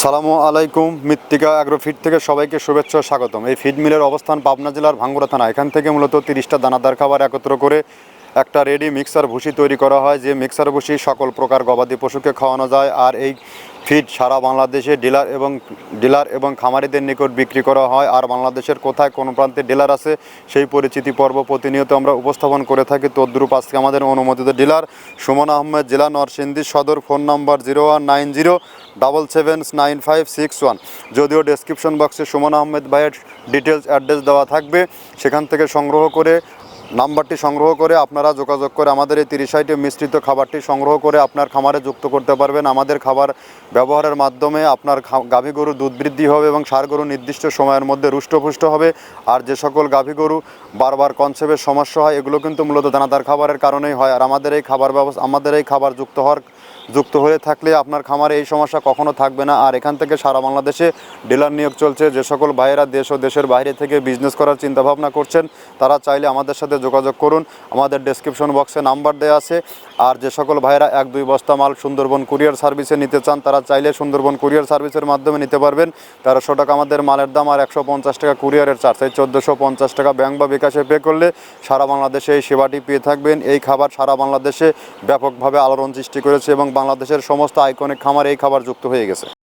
সালামু আলাইকুম। মৃত্তিকা অ্যাগ্রোফিড থেকে সবাইকে শুভেচ্ছা ও স্বাগতম। এই ফিড মিলের অবস্থান পাবনা জেলার ভাঙ্গুড়া থানা। এখান থেকে মূলত 30টা দানাদার খাবার একত্র করে একটা রেডি মিক্সার ভুসি তৈরি করা হয়, যে মিক্সার ভুসি সকল প্রকার গবাদি পশুকে খাওয়ানো যায়। আর এই ফিড সারা বাংলাদেশে ডিলার এবং খামারিদের নিকট বিক্রি করা হয়। আর বাংলাদেশের কোথায় কোন প্রান্তে ডিলার আছে সেই পরিচিতি পর্ব প্রতিনিয়ত আমরা উপস্থাপন করে থাকি। তদ্রূপ আজকে আমাদের অনুমোদিত ডিলার সুমন আহমেদ, জেলা নরসিংদী সদর। Phone number 0190779561। যদিও ডেসক্রিপশন বক্সে সুমন আহমেদ ভাইয়ের ডিটেলস অ্যাড্রেস দেওয়া থাকবে, সেখান থেকে নাম্বারটি সংগ্রহ করে আপনারা যোগাযোগ করে আমাদের এই 30 আইটেম মিশ্রিত খাবারটি সংগ্রহ করে আপনার খামারে যুক্ত করতে পারবেন। আমাদের খাবার ব্যবহারের মাধ্যমে আপনার গাভী গরু দুধ বৃদ্ধি হবে এবং ষাঁড় গরু নির্দিষ্ট সময়ের মধ্যে রুষ্টপুষ্ট হবে। আর যে সকল গাভী গরু বারবার কনসেপ্টের সমস্যা হয়, এগুলো কিন্তু মূলত দানাদার খাবারের কারণেই হয়। আর আমাদের এই খাবার যুক্ত হয়ে থাকলে আপনার খামারে এই সমস্যা কখনো থাকবে না। আর এখান থেকে সারা বাংলাদেশে ডিলার নিয়োগ চলছে। যে সকল ভাইয়েরা দেশ ও দেশের বাইরে থেকে বিজনেস করার চিন্তাভাবনা করছেন, তারা চাইলে আমাদের সাথে যোগাযোগ করুন। আমাদের ডেসক্রিপশন বক্সে নাম্বার দেওয়া আছে। আর যে সকল ভাইয়েরা 1-2 বস্তা মাল সুন্দরবন কুরিয়ার সার্ভিসে নিতে চান, তারা চাইলে সুন্দরবন কুরিয়ার সার্ভিসের মাধ্যমে নিতে পারবেন। 1300 টাকা আমাদের মালের দাম, আর 150 টাকা কুরিয়ারের চার্জ। এই 1450 টাকা ব্যাংক বা বিকাশে পে করলে সারা বাংলাদেশে এই সেবাটি পেয়ে থাকবেন। এই খাবার সারা বাংলাদেশে ব্যাপকভাবে আলোড়ন সৃষ্টি করেছে এবং বাংলাদেশের সমস্ত আইকনিক খামারে এই খাবার যুক্ত হয়ে গেছে।